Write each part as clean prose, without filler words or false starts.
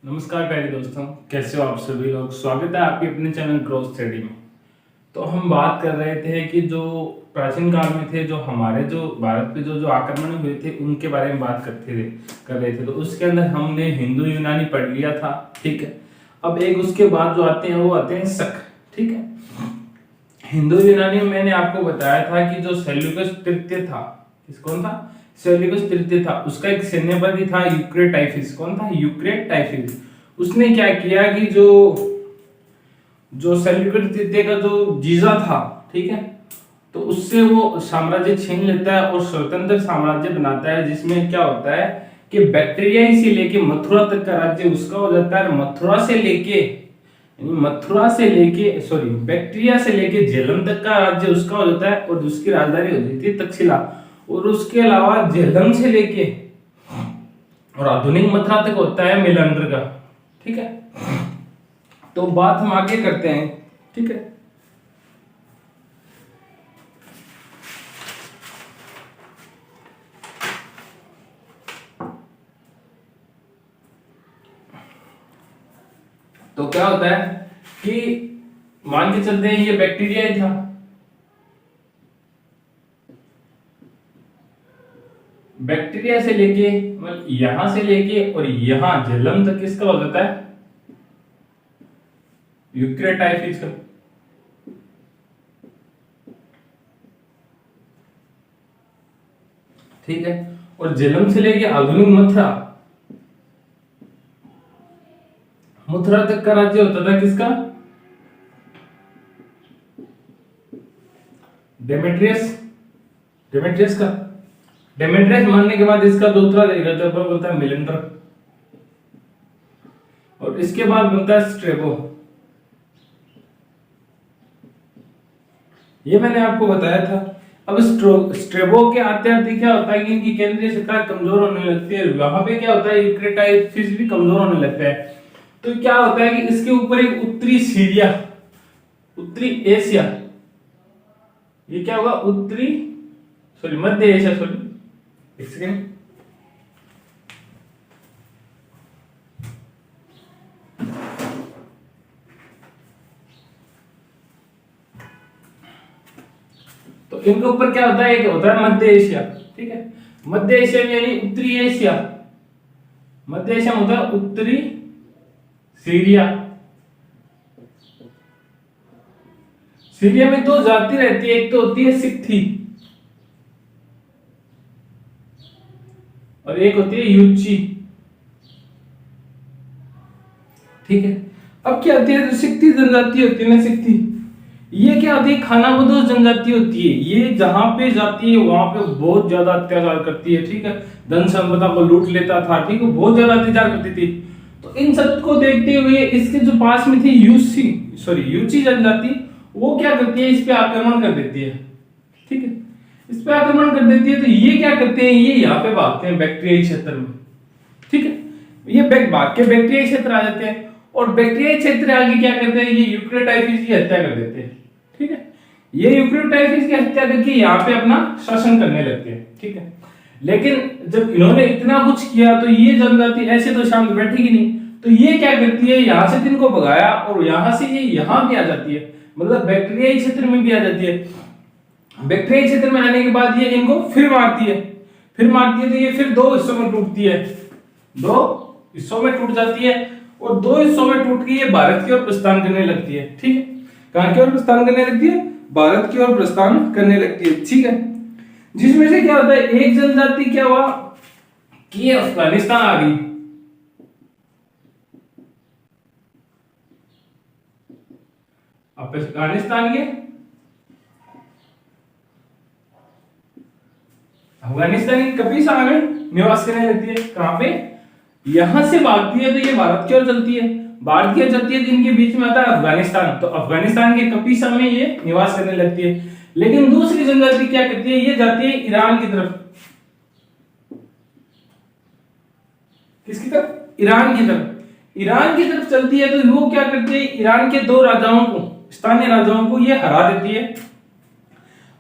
नमस्कार प्यारे दोस्तों, कैसे हो आप सभी लोग। स्वागत है आपके अपने चैनल ग्रोथ स्टडी में। तो हम बात कर रहे थे कि जो प्राचीन काल में थे, जो हमारे जो भारत पे जो जो आक्रमण हुए थे उनके बारे में बात कर रहे थे। तो उसके अंदर हमने हिंदू यूनानी पढ़ लिया था, ठीक है। अब एक उसके बाद जो आते हैं वो आते हैं शक, ठीक है। हिंदू यूनानी में मैंने आपको बताया था कि जो सेल्यूकस तृतीय था, कौन था? सेल्यूकस तृतीय था। उसका एक सैन्यपति था यूक्रेटाइफिस। कौन था? यूक्रेटाइफिस। उसने क्या किया कि जो जो सेल्यूकस तृतीय का जो जीजा था, ठीक है, तो उससे वो साम्राज्य छीन लेता है और स्वतंत्र साम्राज्य बनाता है, जिसमें क्या होता है कि बैक्टीरिया से लेके मथुरा तक का राज्य उसका हो जाता है। मथुरा से लेके बैक्टीरिया से लेके झेलम तक का राज्य उसका हो जाता है और उसकी राजधानी हो जाती है तक्षशिला। और उसके अलावा झेलम से लेके और आधुनिक मथुरा तक होता है मेलंड्र का, ठीक है। तो बात हम आगे करते हैं, ठीक है। तो क्या होता है कि मान के चलते हैं ये बैक्टीरिया ही था। बैक्टीरिया से लेके मतलब यहां से लेके और यहां झेलम तक किसका हो जाता है? यूक्रेटाइफिस का। ठीक है। और झेलम से लेके आधुनिक मथुरा तक का राज्य होता था किसका? डेमेट्रियस का। डेमेट्रियस मानने के बाद इसका दूसरा राज्य बनता है मेलेंडर, और इसके बाद बनता है स्ट्रेबो। ये मैंने आपको बताया था। अब स्ट्रेबो के आते आते क्या होता है कि इनकी केंद्रीय सतह कमजोर होने लगती है। वहां पे क्या होता है, यूक्रेटाइफिस भी कमजोर होने लगता है। तो क्या होता है कि इसके ऊपर एक उत्तरी एशिया, ये क्या होगा? मध्य एशिया, एक सेकेंड। तो इनके ऊपर क्या होता है? एक होता है मध्य एशिया, ठीक है। मध्य एशिया में यानी उत्तरी एशिया। मध्य एशिया में होता है उत्तरी सीरिया। सीरिया में दो जाति रहती है, एक तो होती है सिक्थी और एक होती है यूची, ठीक है। अब क्या होती है, जो सिक्थी जनजाति होती है ना, ये क्या होती है? खानाबदोश जनजाति होती है। ये जहां पे जाती है वहां पे बहुत ज्यादा अत्याचार करती है, ठीक है। धन संपदा को लूट लेता था, ठीक है, बहुत ज्यादा अत्याचार करती थी। तो इन सब को देखते हुए इसके जो पास में थी यूची जनजाति, वो क्या करती है? इस पे आक्रमण कर देती है, ठीक है। इस पे आक्रमण कर देती है तो ये क्या करते हैं? ये यहाँ पे भागते हैं बैक्टीरियाई क्षेत्र में, ठीक है। ये भाग के बैक्टीरियाई क्षेत्र आ जाते हैं और बैक्टीरियाई क्षेत्र आगे क्या करते हैं? ये यूक्रेटाइफिस की हत्या कर देते हैं, ठीक है। ये यूक्रेटाइफिस की हत्या करके यहाँ पे अपना शासन करने लगते हैं, ठीक है। लेकिन जब इन्होंने इतना कुछ किया तो ये जनजाति ऐसे तो शांत बैठेगी नहीं। तो ये क्या करती है? यहां से इनको भगाया और यहां से ये यहां भी आ जाती है, मतलब बैक्टीरियाई क्षेत्र में भी आ जाती है। बैक्टीरियाई क्षेत्र में आने के बाद ये इनको फिर मारती है तो ये फिर दो हिस्सों में टूटती है, दो हिस्सों में टूट जाती है और दो हिस्सों में टूट के ये भारत की ओर प्रस्थान करने लगती है, ठीक है। कहां की ओर प्रस्थान करने लगती है? भारत की ओर प्रस्थान करने लगती है, ठीक है। जिसमें से क्या होता है, एक जनजाति क्या हुआ कि अफगानिस्तान आ गई। अफगानिस्तान की कपीस आ गए, निवास करने लगती है। कहां पे? यहां से भागती है तो ये भारत की ओर चलती है, भारत की ओर चलती है तो इनके बीच में आता है अफगानिस्तान। तो अफगानिस्तान के कपीसा में ये निवास करने लगती है। लेकिन दूसरी जनजाति क्या करती है? ये जाती है ईरान की तरफ। किसकी तरफ? ईरान की तरफ चलती है। तो वो क्या करती है? ईरान के दो राजाओं को, स्थानीय राजाओं को ये हरा देती है।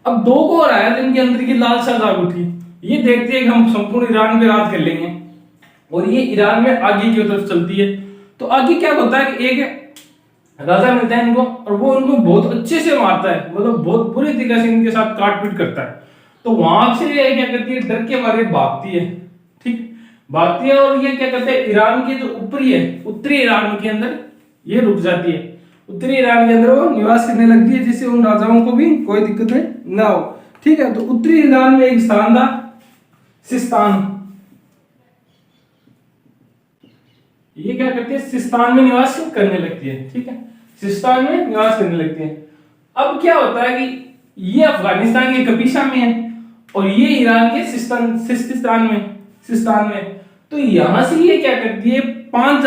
अब दो को हराया तो इनके अंदर की लालसा जाग उठी। ये देखती है कि हम संपूर्ण ईरान पे राज कर लेंगे और ये ईरान में आगे की तरफ चलती है तो आगे क्या होता है कि एक राजा मिलता है इनको और वो उनको बहुत अच्छे से मारता है, मतलब बहुत बुरी तरीके से इनके साथ काटपीट करता है। तो वहां से ये क्या करती है, डर के मारे भागती है, ठीक, भागती है और ये क्या करते हैं, ईरान के जो ऊपरी है, उत्तरी ईरान के अंदर ये रुक जाती है। उत्तरी ईरान के अंदर वो निवास करने लगती है, जिससे उन राजाओं को भी कोई दिक्कत ना हो, ठीक है। तो उत्तरी ईरान में एक स्थान था सिस्तान, ये क्या करती है, सिस्तान में निवास करने लगती है, ठीक है, सिस्तान में निवास करने लगती है। अब क्या होता है कि ये अफगानिस्तान के कपीशा में है और ये ईरान के सिस्तान में। तो यहां से ये क्या करती है, पांच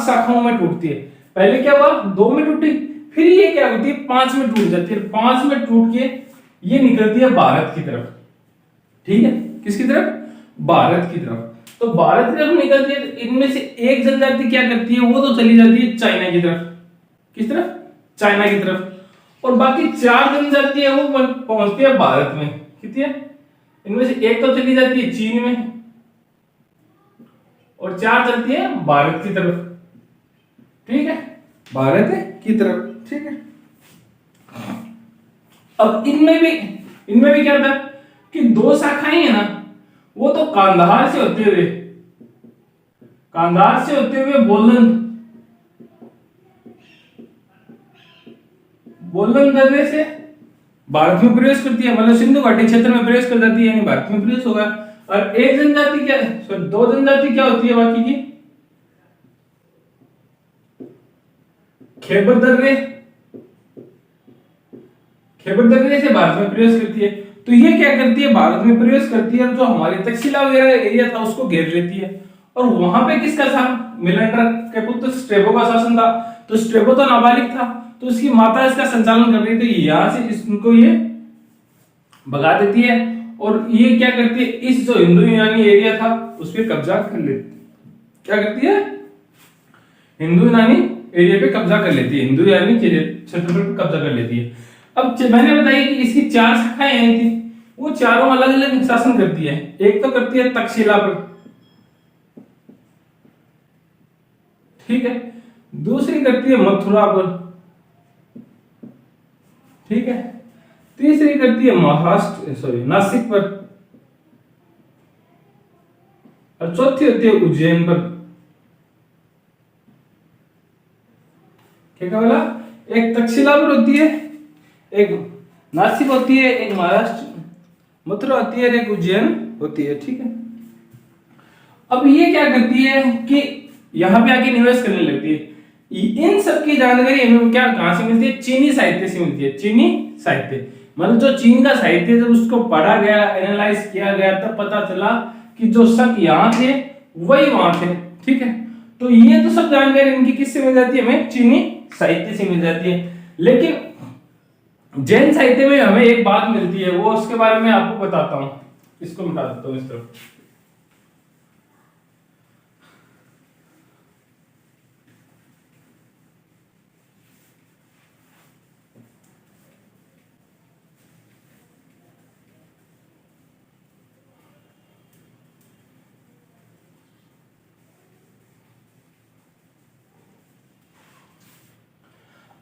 शाखाओं में टूटती है। पहले क्या हुआ, 2 में टूटी, फिर ये क्या होती है, 5 में टूट जाती है। 5 में टूट के ये निकलती है भारत की तरफ, ठीक है, किसकी तरफ, भारत की तरफ। तो भारत की तरफ निकलती है, तो इनमें से एक जनजाति क्या करती है, वो तो चली जाती है चाइना की तरफ, किस तरफ, चाइना की तरफ। और बाकी 4 जनजाति है वो पहुंचती है भारत में, कितनी है, इनमें से एक तो चली जाती है चीन में और 4 चलती है भारत की तरफ, ठीक है, भारत की तरफ, ठीक है। अब इनमें भी क्या था कि 2 शाखाएं है ना, वो तो कांधार से होते हुए बोलन दर्रे से भारत में प्रवेश करती है, मतलब सिंधु घाटी क्षेत्र में प्रवेश कर जाती है, यानी भारत में प्रवेश होगा। और एक जनजाति क्या, सॉरी 2 जनजाति क्या होती है बाकी की, खैबर दर्रे से भारत में प्रवेश करती है। तो ये क्या करती है, भारत में प्रवेश करती है और जो हमारे तक्षशिला वगैरह एरिया था उसको घेर लेती है। और वहां पे किसका था, मिलिंडर के पुत्र स्ट्रेबो का शासन था। तो स्ट्रेबो तो नाबालिग था, तो उसकी माता इसका संचालन कर रही थी, यहां से इसको ये भगा देती है और ये क्या करती है, इस जो हिंदू यूनानी एरिया था उस पर कब्जा कर लेती, क्या करती है, हिंदू यूनानी एरिया पे कब्जा कर लेती है, हिंदू यूनानी क्षेत्र पर कब्जा कर लेती है। अब मैंने बताया कि इसकी 4 शाखाएं हैं थी, वो चारों अलग अलग शासन करती है। एक तो करती है तक्षशिला पर, ठीक है, दूसरी करती है मथुरा पर, ठीक है, तीसरी करती है नासिक पर, और चौथी होती है उज्जैन पर। क्या बोला, एक तक्षशिला पर होती है, एक नासिक होती है, एक महाराष्ट्र मथुरा होती है, एक उज्जैन होती है, ठीक है। अब ये क्या करती है कि यहां पे आके निवेश करने लगती है। इन सब की जानकारी हमें क्या कहां से मिलती है, चीनी साहित्य से मिलती है। चीनी साहित्य मतलब जो चीन का साहित्य जब उसको पढ़ा गया, एनालाइज किया गया, तब पता चला कि जो शक यहाँ थे वही वहां थे, ठीक है। तो ये तो सब जानकारी इनकी किससे मिल जाती है, हमें चीनी साहित्य से मिल जाती है। लेकिन जैन साहित्य में हमें एक बात मिलती है, वो उसके बारे में आपको बताता हूं। इसको मिटा देता हूं इस तरफ।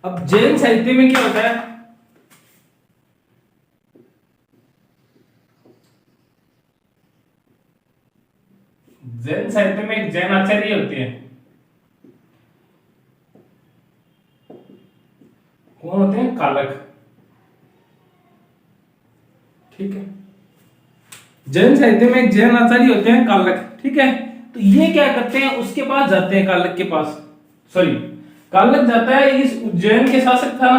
अब जैन साहित्य में क्या होता है, जैन साहित्य में एक जैन आचार्य होते हैं। कौन होते हैं, कालक, ठीक है। जैन साहित्य में एक जैन आचार्य होते हैं कालक, ठीक है। तो ये क्या करते हैं, उसके पास जाते हैं, कालक के पास, सॉरी कालक जाता है, इस उज्जैन के शासक था ना,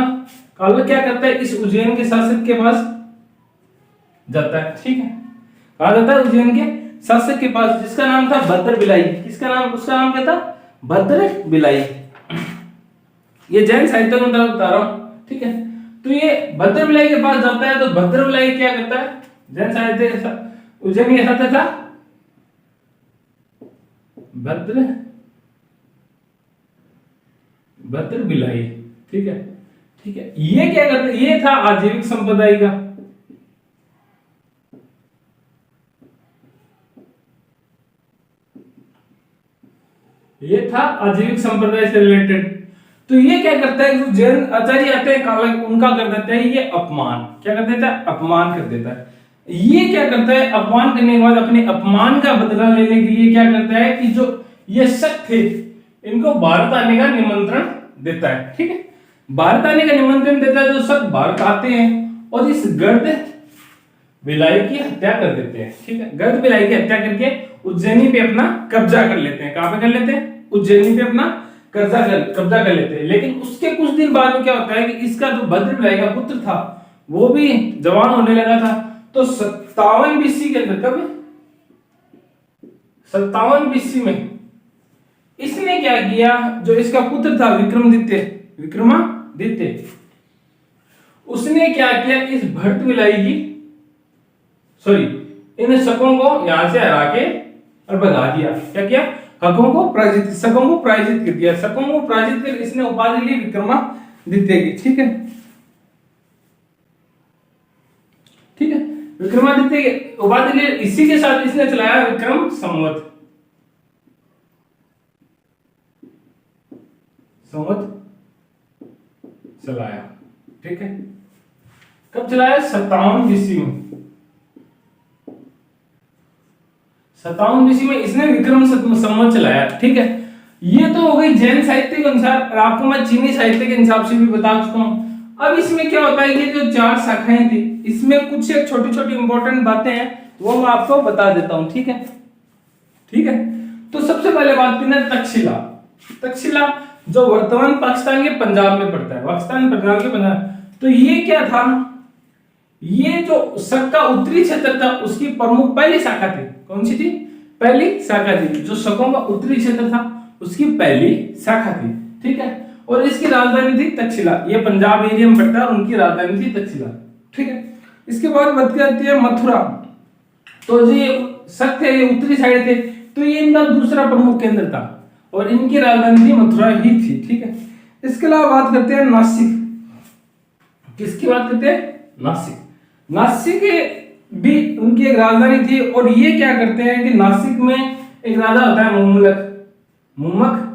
कालक क्या करता है, इस उज्जैन के शासक के पास जाता है, ठीक है। कहा जाता है, उज्जैन के शासक के पास, जिसका नाम था भद्र बिलाई। किसका नाम, उसका नाम क्या था, भद्र बिलाई। ये जैन साहित्य में बता रहा हूं, ठीक है। तो ये भद्र बिलाई के पास जाता है। तो भद्र बिलाई क्या करता है, जैन साहित्य उज्जैन के शासक था भद्र बिलाई, ठीक है, ठीक है। ये क्या करते, ये था आजीविक संप्रदाय का, ये था आजीविक संप्रदाय से रिलेटेड। तो ये क्या करता है, जो जैन आचार्य आते हैं काला, उनका कर देता है ये अपमान। क्या कर देता है, अपमान कर देता है। ये क्या करता है, अपमान करने के बाद अपने अपमान का बदला लेने के लिए क्या करता है कि जो ये शक थे इनको भारत आने का निमंत्रण देता है। ठीक है, भारत आने का निमंत्रण देता है, जो शक भारत आते हैं और इस गर्द बिलाई की हत्या कर देते हैं। ठीक है, गर्द बिलाई की हत्या करके उज्जैनी पे अपना कब्जा कर लेते हैं। कहां पे कर लेते हैं, उज्जैनी पे अपना कब्जा कर लेते हैं। लेकिन उसके कुछ दिन बाद में क्या होता है कि इसका जो भद्र बिलाई का पुत्र था वो भी जवान होने लगा था। तो 57 बीसी के अंदर, कब 57 बीसी में इसने क्या किया, जो इसका पुत्र था विक्रमादित्य, उसने क्या किया, इस भरत बिलाई की इन शकों को यहां से हरा के और भगा दिया। क्या किया, शकों को पराजित कर दिया। शकों को पराजित कर इसने उपाधि ली विक्रमादित्य की। ठीक है, विक्रमादित्य की उपाधि ली। इसी के साथ इसने चलाया विक्रम संवत चलाया। ठीक है, कब चलाया, 57 बीसी में। 57 बीसी में इसने विक्रम संवत चलाया। ठीक है, ये तो हो गई जैन साहित्य के अनुसार। और आपको मैं चीनी साहित्य के हिसाब से भी बता चुका हूं। अब इसमें क्या होता है, ये जो 4 शाखाएं थी इसमें कुछ एक छोटी छोटी इंपॉर्टेंट बातें हैं, वो मैं आपको बता देता हूं। ठीक है, तो सबसे पहले बात करना तक्षशिला जो वर्तमान पाकिस्तान के पंजाब में पड़ता है। तो ये क्या था, ये जो शक का उत्तरी क्षेत्र था उसकी प्रमुख पहली शाखा थी। कौन सी थी, पहली शाखा थी। जो शकों का उत्तरी क्षेत्र था उसकी पहली शाखा थी। ठीक है, और इसकी राजधानी थी तक्षशिला। ये पंजाब एरिया में पड़ता है और उनकी राजधानी थी तक्षशिला। ठीक है, इसके बाद बात करती है मथुरा। तो जो ये शक थे ये उत्तरी साइड थे, तो ये इनका दूसरा प्रमुख केंद्र था और इनकी राजधानी थी मथुरा ही थी। ठीक है, इसके अलावा बात करते हैं नासिक। किसकी बात करते हैं, नासिक भी उनकी एक राजधानी थी। और ये क्या करते हैं कि नासिक में एक राजा होता है मुमक।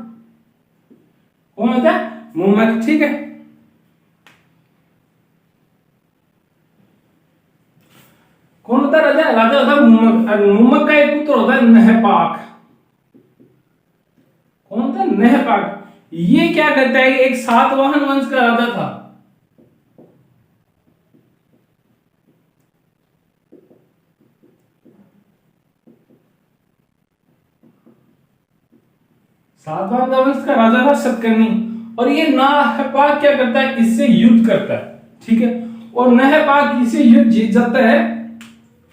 कौन होता है, मुमक। ठीक है, कौन होता है, राजा होता है मुमक। और मुमक का एक पुत्र होता है नहपाक। कौन होता है, नहपाक। ये क्या करता है, एक सातवाहन वंश का राजा था। सातवाहन वंश का राजा था शतकर्णी। और ये नहपाक क्या करता है, इससे युद्ध करता है। ठीक है, और नहपाक इससे युद्ध जीत जाता है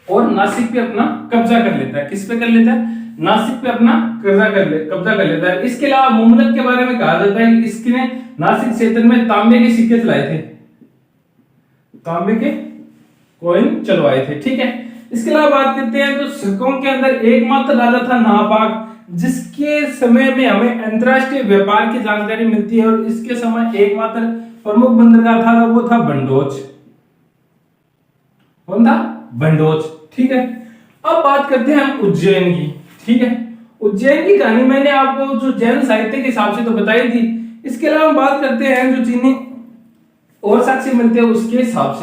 और नासिक पे अपना कब्जा कर लेता है। किस पे कर लेता है, नासिक पे अपना कब्जा कर लेता है। इसके अलावा मुमलक के बारे में कहा जाता है कि इसने नासिक क्षेत्र में तांबे के सिक्के चलाए थे, तांबे के कॉइन चलवाए थे। ठीक है, इसके अलावा बात करते हैं तो शकों के अंदर एकमात्र राजा था नहपाक, जिसके समय में हमें अंतरराष्ट्रीय व्यापार की जानकारी मिलती है। और इसके समय एकमात्र प्रमुख बंदरगाह था, वो था बंडोच। कौन था, बंडोच। ठीक है, अब बात करते हैं हम उज्जैन की। ठीक है, उज्जैन की कहानी मैंने आपको जो जैन साहित्य के हिसाब से तो बताई थी। इसके अलावा बात करते हैं जो चीनी और साक्ष्य मिलते हैं उसके हिसाब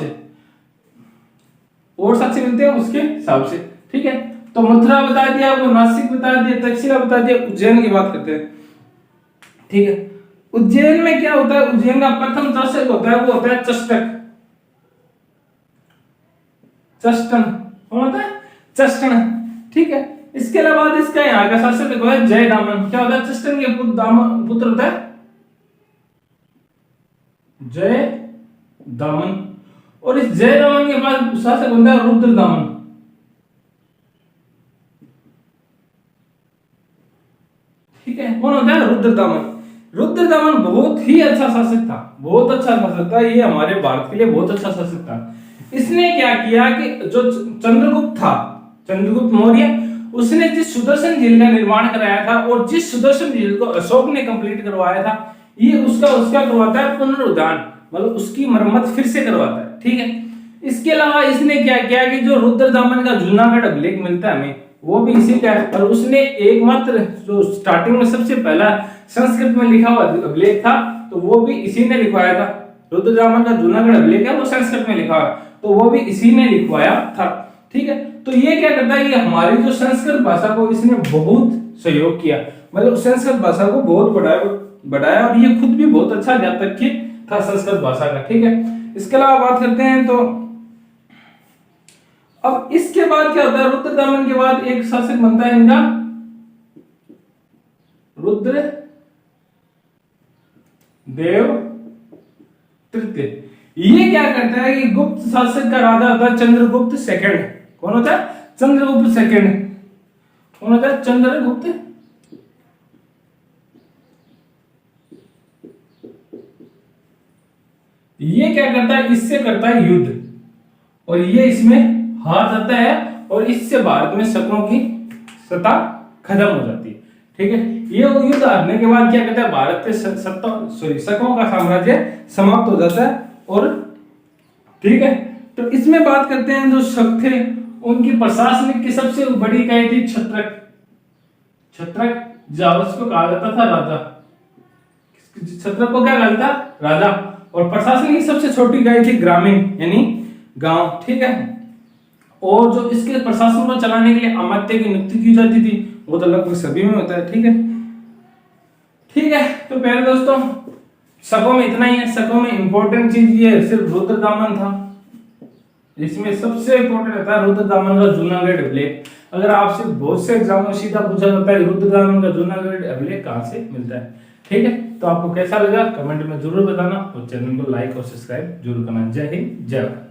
से। ठीक है, तो मथुरा बता दिया, वो नासिक बता दिया, तक्षशिला बता दिया। उज्जैन की बात करते हैं। ठीक है, उज्जैन में क्या होता है, उज्जैन का प्रथम शासक होता है वो होता है चष्टन। कौन होता है, चष्टन। ठीक है, इसके अलावा इसका यहाँ का शासक होता है जयदामन। क्या होता है, चष्टन के पुत्र होता है जयदामन। और इस जयदामन के बाद शासक होता है रुद्रदामन। ठीक है, कौन होता है, रुद्रदामन बहुत ही अच्छा शासक था। ये हमारे भारत के लिए बहुत अच्छा शासक था। इसने क्या किया कि जो चंद्रगुप्त मौर्य, उसने जिस सुदर्शन झील का निर्माण कराया था और जिस सुदर्शन झील को अशोक ने कंप्लीट करवाया था, ये उसका करवाता है पुनरुद्धार, मतलब उसकी मरम्मत फिर से करवाता है। ठीक है, इसके अलावा इसने क्या किया कि जो रुद्रदामन का जूनागढ़ अभिलेख मिलता है हमें, वो भी इसी का है। और उसने एकमात्र जो स्टार्टिंग में सबसे पहला संस्कृत में लिखा हुआ अभिलेख था तो वो भी इसी ने लिखवाया था। रुद्रदामन का जूनागढ़ अभिलेख है वो संस्कृत में लिखा है तो वो भी इसी ने लिखवाया था। ठीक है, तो ये क्या करता है, ये हमारी जो संस्कृत भाषा को इसने बहुत सहयोग किया, मतलब संस्कृत भाषा को बहुत बढ़ाया और ये खुद भी बहुत अच्छा ज्ञातज्ञ था संस्कृत भाषा का। ठीक है, इसके अलावा बात करते हैं तो अब इसके बाद क्या होता है, रुद्रदामन के बाद एक शासक बनता है इनका रुद्र देव तृतीय। ये क्या करता है कि गुप्त शासक का राजा होता है चंद्रगुप्त सेकंड। कौन होता है, चंद्रगुप्त सेकंड। कौन होता है, चंद्रगुप्त। ये क्या करता है, इससे करता है युद्ध और ये इसमें हार जाता है और इससे भारत में शकों की सत्ता खत्म हो जाती है। ठीक है, ये युद्ध हारने के बाद क्या कहता है, भारत पे शकों का साम्राज्य समाप्त हो जाता है। और ठीक है, तो इसमें बात करते हैं जो शक थे उनकी प्रशासनिक की सबसे बड़ी इकाई थी छत्रक। छत्रक जावस को कहा जाता था राजा, छत्रक को क्या कहा जाता, राजा। और प्रशासन की सबसे छोटी इकाई थी ग्रामीण यानी गांव। ठीक है, और जो इसके प्रशासन को चलाने के लिए अमात्य की नियुक्ति की जाती थी वो तो लगभग सभी में होता है। ठीक है, ठीक है, तो प्यारे दोस्तों शकों में इतना ही है। शकों में इंपॉर्टेंट चीज ये सिर्फ रुद्रदामन था, इसमें सबसे इंपॉर्टेंट रहता है रुद्रदामन का जूनागढ़ अभिलेख। अगर आपसे बहुत से एग्जाम में सीधा पूछा जाता है रुद्रदामन का जूनागढ़ अभिलेख कहां से मिलता है। ठीक है, तो आपको कैसा लगा कमेंट में जरूर बताना और चैनल को लाइक और सब्सक्राइब जरूर करना। जय हिंद, जय भारत।